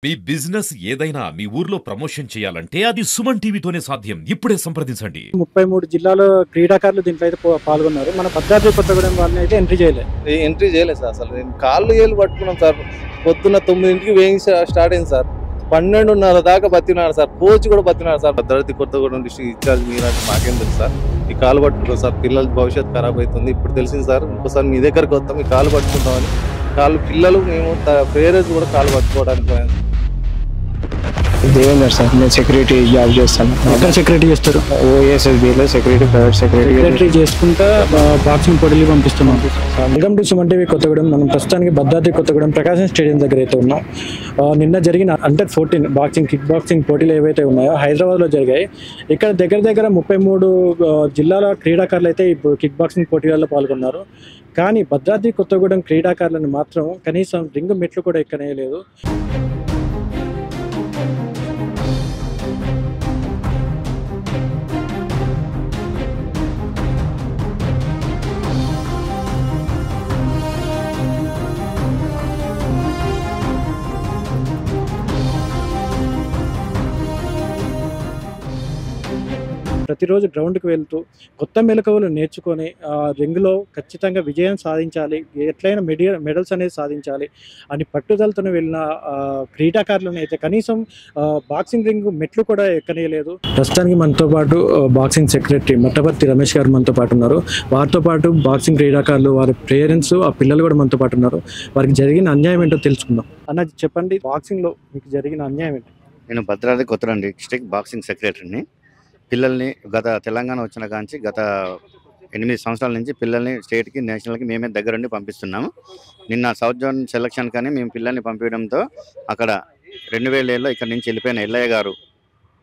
మీ business ఏదైనా మీ ఊర్లో promotion చేయాలంటే అది సుమన్ టీవీతోనే సాధ్యం. ఇప్పుడే సంప్రదించండి. 33 జిల్లాల క్రీడాకారులు దీంట్లో అయితే పాల్గొన్నారు. మన భద్రాద్రి కొత్తగూడెం వాళ్ళని అయితే ఎంట్రీ చేయలేదు. ఎంట్రీ చేయలేదు సార్. అసలు నేను కాళ్ళు ఏళ్ళు పట్టుకున్నాం సార్. పొద్దున్న 9కి వేయింగ్ స్టార్ట్ అయింది సార్. 12:30 దాకా బతికినాడు సార్. కోచ్ కూడా బతికినాడు sir. Bhadradri Kothagudem district incharge మీరంటే మాకేం తెలుసు సార్. ఈ కాలు పట్టుకుంటాం సార్. పిల్లల భవిష్యత్తు ఖరాబ్ అవుతుంది. ఇప్పుడు తెలిసింది సార్. ఇంకోసారి మీ దగ్గరికి వస్తాం, ఈ కాలు పట్టుకుంటామని. పిల్లలు మేము పేరెంట్స్ కూడా కాలు పట్టుకోవడానికి పోయాం. దేవేందర్ సార్, నేను సెక్యూరిటీ జాబ్ చేస్తాను. ఎక్కడ సెక్రటరీ చేస్తారు? ఓఎస్ఎస్బిలో సెక్యూరిటీ, ప్రైవేట్ సెక్రటరీ చేసుకుంటా బాక్సింగ్ పోటీలు పంపిస్తున్నాం. Welcome to Suman TV Kothagudem. మనం ప్రస్తుతానికి భద్రాద్రి కొత్తగూడెం ప్రకాశం స్టేడియం దగ్గర అయితే ఉన్నాం. నిన్న జరిగిన అండర్ 14 బాక్సింగ్, కిక్ బాక్సింగ్ పోటీలు ఏవైతే ఉన్నాయో హైదరాబాద్లో జరిగాయి. ఇక్కడ దగ్గర 33 జిల్లాల క్రీడాకారులు అయితే ఇప్పుడు కిక్ బాక్సింగ్ పోటీలలో పాల్గొన్నారు. కానీ భద్రాద్రి కొత్తగూడెం క్రీడాకారులను మాత్రం కనీసం రింగు మెట్లు కూడా ఎక్కనేయలేదు. ప్రతిరోజు గ్రౌండ్కి వెళ్తూ కొత్త మెలకువలు నేర్చుకొని రింగులో ఖచ్చితంగా విజయం సాధించాలి, ఎట్లయినా మెడల్స్ అనేది సాధించాలి అని పట్టుదలతో వెళ్ళిన క్రీడాకారులను అయితే కనీసం బాక్సింగ్ రింగ్ మెట్లు కూడా ఎక్కనేయలేదు. ప్రస్తుతానికి మనతో పాటు బాక్సింగ్ సెక్రటరీ మట్టపర్తి రమేష్ గారు మనతో పాటు ఉన్నారు. వారితో పాటు బాక్సింగ్ క్రీడాకారులు, వారి పేరెంట్స్, ఆ పిల్లలు కూడా మనతో పాటు ఉన్నారు. వారికి జరిగిన అన్యాయం ఏంటో తెలుసుకుందాం. అన్న చెప్పండి, బాక్సింగ్లో మీకు జరిగిన అన్యాయం ఏంటి? నేను భద్రాద్రి కొత్తగూడెం డిస్ట్రిక్ట్ బాక్సింగ్ సెక్రటరీని. పిల్లల్ని గత తెలంగాణ వచ్చిన కాంచి గత 8 సంవత్సరాల నుంచి పిల్లల్ని స్టేట్కి, నేషనల్కి మేమే దగ్గరుండి పంపిస్తున్నాము. నిన్న సౌత్ జోన్ సెలక్షన్ కానీ మేము పిల్లల్ని పంపించడంతో అక్కడ 2007లో ఇక్కడ నుంచి వెళ్ళిపోయిన ఎల్లయ్య గారు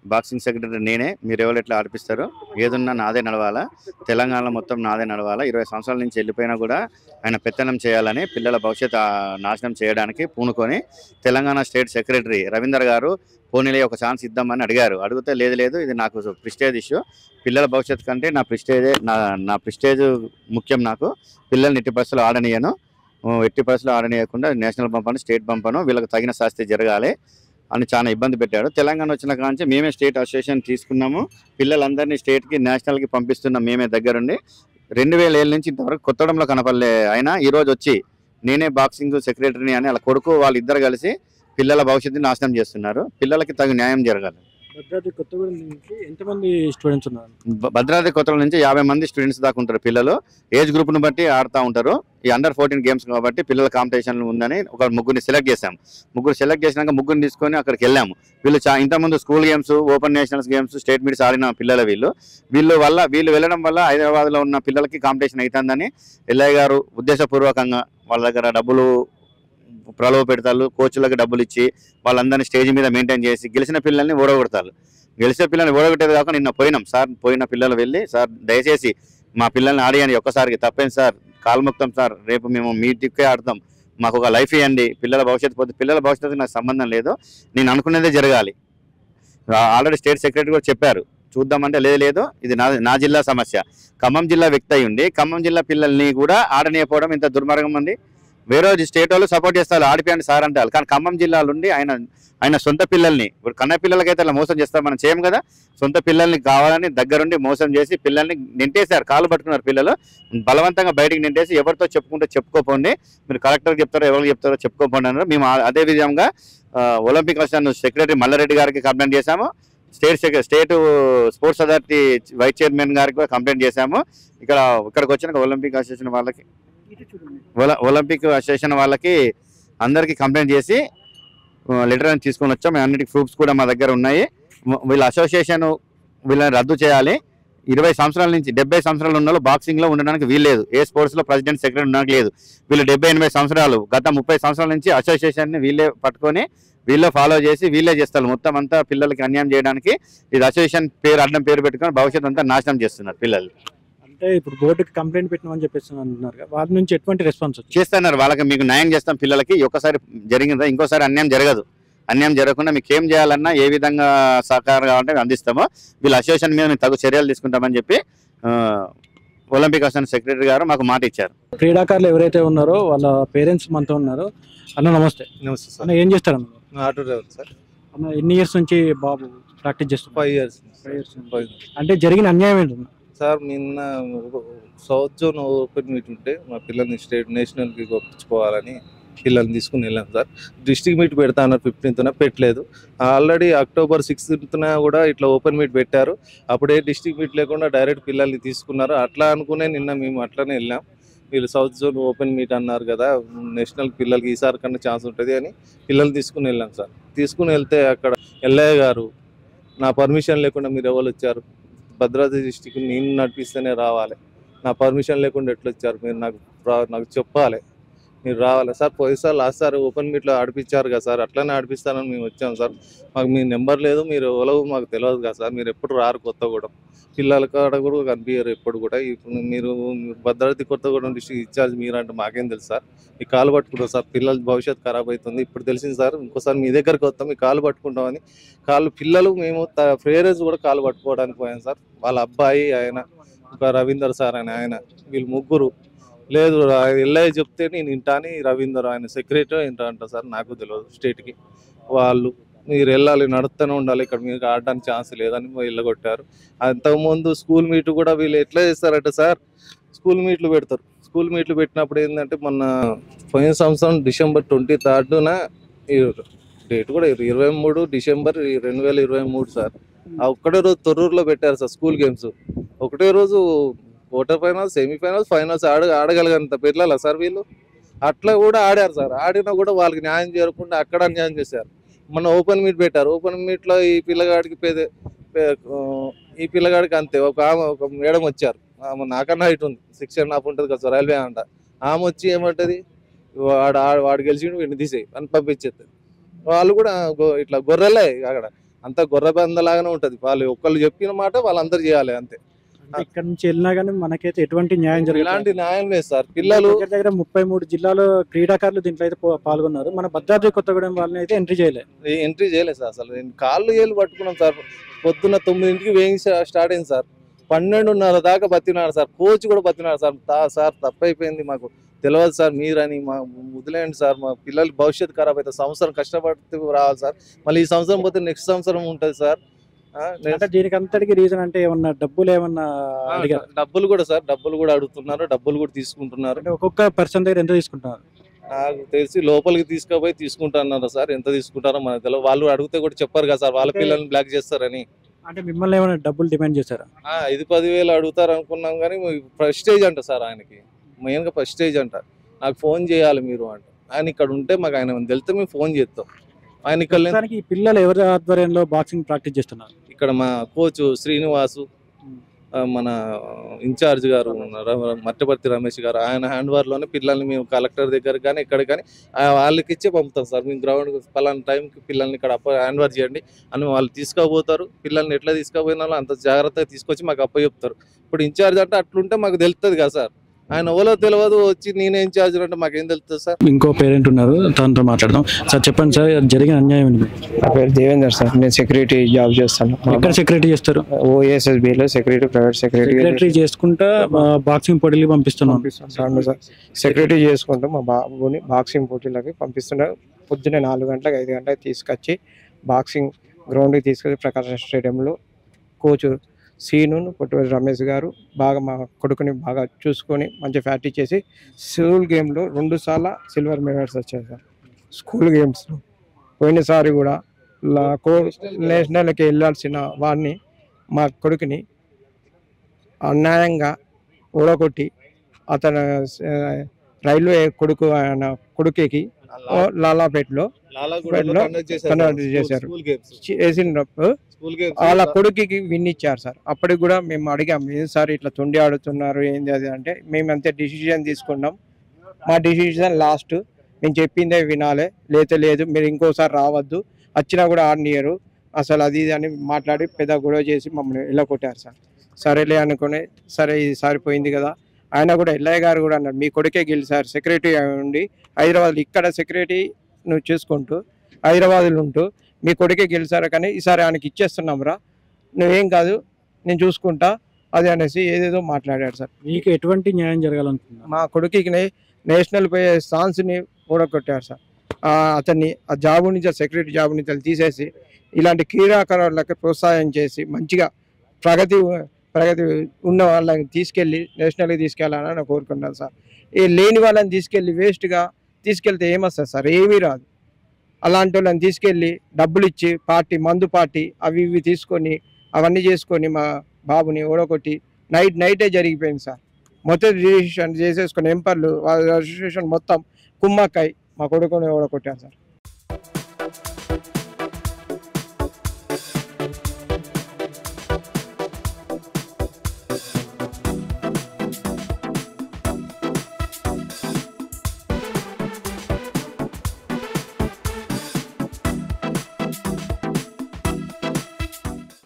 బాక్సింగ్ సెక్రటరీ నేనే, మీరు ఎవరు ఎట్లా ఆడిపిస్తారు, ఏదున్నా నాదే నడవాలా, తెలంగాణ మొత్తం నాదే నడవాలా, 20 సంవత్సరాల నుంచి వెళ్ళిపోయినా కూడా ఆయన పెత్తనం చేయాలని, పిల్లల భవిష్యత్తు నాశనం చేయడానికి పూనుకొని తెలంగాణ స్టేట్ సెక్రటరీ రవీందర్ గారు పోనీలే ఒక ఛాన్స్ ఇద్దామని అడిగారు. అడిగితే లేదు ఇది నాకు ప్రిస్టేజ్ ఇష్యూ, పిల్లల భవిష్యత్తు కంటే నా ప్రిస్టేజ్ ముఖ్యం, నాకు పిల్లల్ని ఎట్టి పరిస్థితులు ఆడనీయను, ఎట్టి పరిస్థితులు ఆడనీయకుండా నేషనల్ పంపను, స్టేట్ పంపను, వీళ్ళకి తగిన శాస్తి జరగాలి అని చాలా ఇబ్బంది పెట్టాడు. తెలంగాణ వచ్చిన కాంచి మేమే స్టేట్ అసోసియేషన్ తీసుకున్నాము. పిల్లలందరినీ స్టేట్కి, నేషనల్కి పంపిస్తున్నాం మేమే దగ్గరుండి. 2007 నుంచి ఇంతవరకు కొత్తగూడెంలో కనపడలే. అయినా ఈరోజు వచ్చి నేనే బాక్సింగ్ సెక్రటరీని అని వాళ్ళ కొడుకు వాళ్ళిద్దరు కలిసి పిల్లల భవిష్యత్తుని నాశనం చేస్తున్నారు. పిల్లలకి తగు న్యాయం జరగాలి. భద్రాద్రి కొత్తగూడెం నుంచి ఎంతమంది స్టూడెంట్స్ ఉన్నారు? భద్రాద్రి కొత్తగూడెం నుంచి 50 మంది స్టూడెంట్స్ దాకా ఉంటారు. పిల్లలు ఏజ్ గ్రూప్ను బట్టి ఆడుతూ ఉంటారు. ఈ అండర్ 14 గేమ్స్ కాబట్టి పిల్లల కాంపిటీషన్లు ఉందని ఒక ముగ్గురిని సెలెక్ట్ చేశాము. ముగ్గురు సెలెక్ట్ చేసినాక ముగ్గురిని తీసుకొని అక్కడికి వెళ్ళాము. వీళ్ళు ఇంతకుముందు school games, open nationals games, state meets ఆడిన పిల్లలు. వీళ్ళు వెళ్ళడం వల్ల హైదరాబాద్లో ఉన్న పిల్లలకి కాంపిటీషన్ అవుతుందని ఎల్లయ్య గారు ఉద్దేశపూర్వకంగా వాళ్ళ దగ్గర డబ్బులు ప్రలోభ పెడతారు, కోచ్లకు డబ్బులు ఇచ్చి వాళ్ళందరినీ స్టేజ్ మీద మెయింటైన్ చేసి గెలిచిన పిల్లల్ని ఓడగొడతారు. గెలిచిన పిల్లల్ని ఓడగొట్టేది కాక నిన్న పోయిన పిల్లలు వెళ్ళి, సార్ దయచేసి మా పిల్లల్ని ఆడియని ఒక్కసారికి, తప్పేంటి సార్, కాల్ముక్తం సార్, రేపు మేము మీ టిక్కే ఆడతాం, మాకు ఒక లైఫ్ ఇవ్వండి, పిల్లల భవిష్యత్తు నాకు సంబంధం లేదు, నేను అనుకునేదే జరగాలి. ఆల్రెడీ స్టేట్ సెక్రటరీ కూడా చెప్పారు, చూద్దామంటే లేదు ఇది నా జిల్లా సమస్య. ఖమ్మం జిల్లా వ్యక్తి అయి ఉండి ఖమ్మం జిల్లా పిల్లల్ని కూడా ఆడనీయకపోవడం ఇంత దుర్మార్గం ఉంది. వేరే స్టేట్ వాళ్ళు సపోర్ట్ చేస్తారు, ఆడిపోయండి సార్ అంటారు. కానీ ఖమ్మం జిల్లాలో ఉండి ఆయన సొంత పిల్లల్ని, ఇప్పుడు కన్న పిల్లలకైతే అలా మోసం చేస్తారు, మనం చేయం కదా. సొంత పిల్లల్ని కావాలని దగ్గరుండి మోసం చేసి పిల్లల్ని నింటేశారు, కాలు పట్టుకున్నారు. పిల్లలు బలవంతంగా బయటికి నింటేసి ఎవరితో చెప్పుకోపోండి, మీరు కలెక్టర్కి చెప్తారో ఎవరికి చెప్తారో చెప్పుకోపోండి అన్నారు. మేము అదే విధంగా ఒలింపిక్ అసోసియేషన్ సెక్రటరీ మల్లారెడ్డి గారికి కంప్లైంట్ చేశాము. State sports authority vice chairman గారికి కూడా కంప్లైంట్ చేశాము. ఇక్కడికి వచ్చిన ఒలింపిక్ అసోసియేషన్ వాళ్ళకి అందరికీ కంప్లైంట్ చేసి లెటర్ అని తీసుకొని వచ్చాం. అన్నిటికీ ప్రూఫ్స్ కూడా మా దగ్గర ఉన్నాయి. వీళ్ళ అసోసియేషన్ వీళ్ళని రద్దు చేయాలి. 20 సంవత్సరాల నుంచి 70 సంవత్సరాలు ఉన్న బాక్సింగ్లో ఉండడానికి వీల్లేదు, ఏ స్పోర్ట్స్లో ప్రెసిడెంట్ సెక్రటరీ ఉండడానికి లేదు. వీళ్ళు 70-80 సంవత్సరాలు, గత 30 సంవత్సరాల నుంచి అసోసియేషన్ని వీళ్ళే పట్టుకొని వీళ్ళే ఫాలో చేసి వీళ్ళే చేస్తారు. మొత్తం అంతా పిల్లలకి అన్యాయం చేయడానికి ఇది అసోసియేషన్ అడ్డం పేరు పెట్టుకొని భవిష్యత్తు అంతా నాశనం చేస్తున్నారు పిల్లలు. అంటే ఇప్పుడు బోర్డుకి కంప్లైంట్ పెట్టినామని చెప్పేసి అంటున్నారు, వాళ్ళ నుంచి ఎటువంటి రెస్పాన్స్ చేస్తున్నారు? వాళ్ళకి మీకు న్యాయం చేస్తాం, పిల్లలకి ఒక్కసారి జరిగిందా ఇంకోసారి అన్యాయం జరగదు. అన్యాయం జరగకుండా మీకు ఏం చేయాలన్నా ఏ విధంగా సహకారం కావాలంటే అందిస్తామో వీళ్ళ అసోసియేషన్ మీద మేము తగు చర్యలు తీసుకుంటామని చెప్పి ఒలింపిక్ అసోసియేషన్ సెక్రటరీ గారు మాకు మాట ఇచ్చారు. క్రీడాకారులు ఎవరైతే ఉన్నారో వాళ్ళ పేరెంట్స్ మనతో ఉన్నారు. అన్న నమస్తే. నమస్తే సార్. అన్న ఏం చేస్తారు? Auto driver sir. అన్న ఎన్ని ఇయర్స్ నుంచి బాబు ప్రాక్టీస్ చేస్తున్నారు? 5 years. 5 years నుంచి. 5 years. అంటే జరిగిన అన్యాయం ఏంటన్నా? సార్ నిన్న సౌత్ జోన్ ఓపెన్ మీట్ ఉంటే మా పిల్లల్ని స్టేట్ నేషనల్కి పంపించుకోవాలని పిల్లల్ని తీసుకుని వెళ్ళాం సార్. డిస్ట్రిక్ట్ మీట్ పెడతా అన్నారు 15th పెట్టలేదు. ఆల్రెడీ October 6th కూడా ఇట్లా ఓపెన్ మీట్ పెట్టారు. అప్పుడే డిస్ట్రిక్ట్ మీట్ లేకుండా డైరెక్ట్ పిల్లల్ని తీసుకున్నారు. అట్లా అనుకునే నిన్న మేము అట్లనే వెళ్ళాం. వీళ్ళు సౌత్ జోన్ ఓపెన్ మీట్ అన్నారు కదా, నేషనల్ పిల్లలకి ఈసారి కన్నా ఛాన్స్ ఉంటుంది అని పిల్లల్ని తీసుకుని వెళ్ళాం సార్. తీసుకుని వెళ్తే అక్కడ ఎల్ఐ గారు నా పర్మిషన్ లేకుండా మీరు ఎవరు వచ్చారు, భద్రాద్రి డిస్టిక్ నేను నడిపిస్తేనే రావాలి, నా పర్మిషన్ లేకుండా ఎట్లా వచ్చారు, మీరు నాకు చెప్పాలి, మీరు రావాలి సార్. పోయిసారి లాస్ట్ సార్ ఓపెన్ మీట్లో ఆడిపించారు కదా సార్, అట్లనే ఆడిపిస్తానని మేము వచ్చాం సార్. మాకు మీ నెంబర్ లేదు, మీరు ఎవరో మాకు తెలియదు కదా సార్, మీరు ఎప్పుడు రారు కొత్తగూడెం, పిల్లల కాడ కూడా కనిపించారు ఎప్పుడు కూడా. ఇప్పుడు మీరు భద్రాద్రి కొత్తగూడెం డిస్ట్రిక్ట్ ఇన్ఛార్జ్ మీరంటే మాకేం తెలుసు సార్, మీ కాలు పట్టుకుంటాం సార్, పిల్లల భవిష్యత్తు ఖరాబ్ అవుతుంది ఇప్పుడు తెలిసింది సార్. ఇంకోసారి మీ దగ్గరికి వస్తాం, మీ కాలు పట్టుకుంటామని పిల్లలు మేము పేరెంట్స్ కూడా కాలు పట్టుకోవడానికి పోయాం సార్. వాళ్ళ అబ్బాయి ఆయన, ఒక రవీందర్ సార్ అని ఆయన, వీళ్ళు ముగ్గురు లేదు ఎల్ఐ చెప్తే నేను వింటాని రవీందర్ ఆయన సెక్రటరీ వింటా అంట సార్, నాకు తెలియదు స్టేట్కి. వాళ్ళు మీరు వెళ్ళాలి, నడుస్తూనే ఉండాలి, ఇక్కడ మీకు ఆడడానికి ఛాన్స్ లేదని వెళ్ళగొట్టారు. అంతకుముందు స్కూల్ మీట్ కూడా వీళ్ళు ఎట్లా చేస్తారంటే సార్, స్కూల్ మీట్లు పెడతారు. స్కూల్ మీట్లు పెట్టినప్పుడు ఏంటంటే మొన్న పోయిన సంవత్సరం December 23rd డేట్ కూడా 23 December 2023 సార్. ఆ ఒక్కటే రోజు తొర్రూరులో పెట్టారు సార్ స్కూల్ గేమ్స్. ఒకటే రోజు క్వార్టర్ ఫైనల్స్, సెమీఫైనల్స్, ఫైనల్స్ ఆడగలిగేంత పిల్లల సార్ వీళ్ళు. అట్లా కూడా ఆడారు సార్. ఆడినా కూడా వాళ్ళకి న్యాయం చేయకుండా అక్కడ న్యాయం చేశారు. మొన్న ఓపెన్ మీట్ పెట్టారు. ఓపెన్ మీట్లో ఈ పిల్లగాడికి అంతే ఒక మేడం వచ్చారు, ఆమె నాకన్నా హైట్ ఉంది, 6.5 ఉంటుంది కదా సార్, రైల్వే అంట. ఆమె వచ్చి ఏమంటది, వాడు గెలిచిండు వీడిని తీసేయి అని పంపించేస్తుంది. వాళ్ళు కూడా ఇట్లా గొర్రెలే, అక్కడ అంతా గొర్రె బందలాగానే ఉంటుంది. వాళ్ళు ఒక్కళ్ళు చెప్పిన మాట వాళ్ళందరూ చేయాలి అంతే. ఇక్కడ నుంచి వెళ్ళినా కానీ మనకైతే ఎటువంటి న్యాయం జరగదు. ఇలాంటి న్యాయం లేదు సార్. పిల్లలు దగ్గర 33 జిల్లాలో క్రీడాకారులు దీంట్లో అయితే పాల్గొన్నారు. మన భద్రాద్రి కొత్తగూడెం వాళ్ళని అయితే ఎంట్రీ చేయలేదు సార్. అసలు నేను కాళ్ళు ఏళ్ళు పట్టుకున్నాం సార్. పొద్దున్న 9ంటికి వేయింగ్ స్టార్ట్ అయింది సార్. 12:30 దాకా బతినాడు సార్. కోచ్ కూడా బతినాడు సార్. సార్ తప్పైపోయింది, మాకు తెలియదు సార్, మీరని మా వదిలేయండి సార్, మా పిల్లల భవిష్యత్తు ఖరాబ్ అవుతుంది, సంవత్సరం కష్టపడితే రావాలి సార్, మళ్ళీ ఈ సంవత్సరం పోతే నెక్స్ట్ సంవత్సరం ఉంటుంది సార్. అంటే దీనికి అంతటికి రీజన్ అంటే ఏమన్నా డబ్బులు ఏమన్నా అడిగారు? డబ్బులు కూడా సార్, డబ్బులు కూడా అడుగుతున్నారు, డబ్బులు కూడా తీసుకుంటున్నారు. అంటే ఒక్కొక్క పర్సన్ దగ్గర ఎంత తీసుకుంటున్నారు? నాకు తెలిసి లోపలికి తీసుకుపోయి తీసుకుంటున్నారు సార్. ఎంత తీసుకుంటారో మనకు తెలియదు. వాళ్ళు అడిగితే కూడా చెప్పారు కదా సార్, వాళ్ళ పిల్లల్ని బ్లాక్ చేస్తారని. అంటే మిమ్మల్ని ఏమైనా డబ్బులు డిమాండ్ చేశారా? 5-10 వేలు అడుగుతారు అనుకున్నాం, కానీ ప్రెస్టేజ్ అంట సార్ ఆయనకి, మెయిన్గా ప్రెస్టేజ్ అంట. నాకు ఫోన్ చేయాలి మీరు అంట. ఆయన ఇక్కడ ఉంటే మాకు ఆయన తెలితే మేము ఫోన్ చేస్తాం. ఆయన ఇక్కడ ఈ పిల్లలు ఎవరి ఆధ్వర్యంలో బాక్సింగ్ ప్రాక్టీస్ చేస్తున్నారు? ఇక్కడ మా కోచ్ శ్రీనివాసు, మన ఇన్ఛార్జ్ గారు మట్టపర్తి రమేష్ గారు, ఆయన హ్యాండ్ఓవర్లోనే పిల్లల్ని మేము కలెక్టర్ దగ్గర కానీ ఇక్కడ కానీ వాళ్ళకి ఇచ్చే పంపుతాం సార్. మేము గ్రౌండ్ పలానా టైంకి పిల్లల్ని ఇక్కడ హ్యాండ్ఓవర్ చేయండి అని వాళ్ళు తీసుకుపోతారు. పిల్లల్ని ఎట్లా తీసుకుపోయినాలో అంత జాగ్రత్తగా తీసుకొచ్చి మాకు అప్పచెప్తారు. ఇప్పుడు ఇన్ఛార్జ్ అంటే అట్లుంటే మాకు తెలుస్తుంది కదా సార్. ఆయన ఎవరో తెలియదు, వచ్చి నేనే ఇన్ఛార్జ్ అంటే మాకేం తెలుస్తుంది సార్. ఇంకో పేరెంట్ ఉన్నారు, తనతో మాట్లాడదాం. సార్ చెప్పండి సార్, జరిగిన అన్యాయం ఏంటి? నా పేరు దేవేందర్ సార్, నేను సెక్యూరిటీ జాబ్ చేస్తాను. ఎక్కడ సెక్యూరిటీ చేస్తారు? OSSBలో సెక్యూరిటీ, ప్రైవేట్ సెక్యూరిటీ చేసుకుంటా బాక్సింగ్ పోటీలు పంపిస్తున్నాం సార్. సెక్యూరిటీ చేసుకుంటూ మా బాబుని బాక్సింగ్ పోటీలకి పంపిస్తున్నా. పొద్దున్నే 4 గంటలకు 5 గంటలకు తీసుకొచ్చి బాక్సింగ్ గ్రౌండ్కి తీసుకొచ్చి ప్రకాశం స్టేడియంలో కోచ్ సీను పొట్టువేలు రమేష్ గారు బాగా మా కొడుకుని బాగా చూసుకొని మంచి ప్రాక్టీస్ చేసి స్కూల్ గేమ్లో 2 సార్లు సిల్వర్ మెడల్స్ వచ్చాయి సార్. స్కూల్ గేమ్స్లో పోయినసారి కూడా నేషనల్కి వెళ్ళాల్సిన వాడిని మా కొడుకుని అన్యాయంగా ఓడగొట్టి అతను రైల్వే కొడుకుకి లాలాపేటలో కండక్ట్ చేశారు. చేసినప్పుడు వాళ్ళ కొడుకుకి విన్ ఇచ్చారు సార్. అప్పటికి కూడా మేము అడిగాము, ఏం సార్ ఇట్లా తొండి ఆడుతున్నారు ఏంది అది అంటే, మేము అంతే డిసిజన్ తీసుకున్నాం, మా డిసిజన్ లాస్ట్, మేము చెప్పిందే వినాలి, లేదు మీరు ఇంకోసారి రావద్దు, వచ్చినా కూడా ఆడనియరు అసలు అది ఇది అని మాట్లాడి పెద్ద గొడవ చేసి మమ్మల్ని వెళ్ళగొట్టారు సార్. సరేలే అనుకుని సరే ఇది సారిపోయింది కదా. ఆయన కూడా ఎల్ఐ గారు కూడా అన్నారు, మీ కొడుకే గెలిచారు సెక్రటరీ ఉండి హైదరాబాద్, ఇక్కడ సెక్రటరీ నువ్వు చూసుకుంటూ హైదరాబాద్లో ఉంటూ మీ కొడుకే గెలిచారు, కానీ ఈసారి ఆయనకి ఇచ్చేస్తున్నాం రా, నువ్వేం కాదు నేను చూసుకుంటా అది అనేసి ఏదేదో మాట్లాడాడు సార్. మీకు ఎటువంటి న్యాయం జరగాలనుకుంటున్నా? మా కొడుకుకి నేషనల్ పోయే ఛాన్స్ని ఓడగొట్టారు సార్. అతన్ని ఆ జాబు నుంచి సెక్రటరీ జాబు నుంచి తీసేసి ఇలాంటి క్రీడాకారులకు ప్రోత్సాహం చేసి మంచిగా ప్రగతి ఉన్న వాళ్ళని తీసుకెళ్ళి నేషనల్కి తీసుకెళ్ళాలని నేను కోరుకుంటాను సార్. ఈ లేని వాళ్ళని తీసుకెళ్తే ఏమొస్తుంది సార్? ఏమీ రాదు. అలాంటి వాళ్ళని తీసుకెళ్ళి డబ్బులు ఇచ్చి మందు పార్టీ అవి ఇవి తీసుకొని అవన్నీ చేసుకొని మా బాబుని ఓడగొట్టి నైటే జరిగిపోయింది సార్. మొత్తం రిజిస్ట్రేషన్ చేసేసుకుని ఎంపర్లు వాళ్ళ రిజిస్ట్రేషన్ మొత్తం కుమ్మక్కై మా కొడుకుని ఓడగొట్టాను సార్.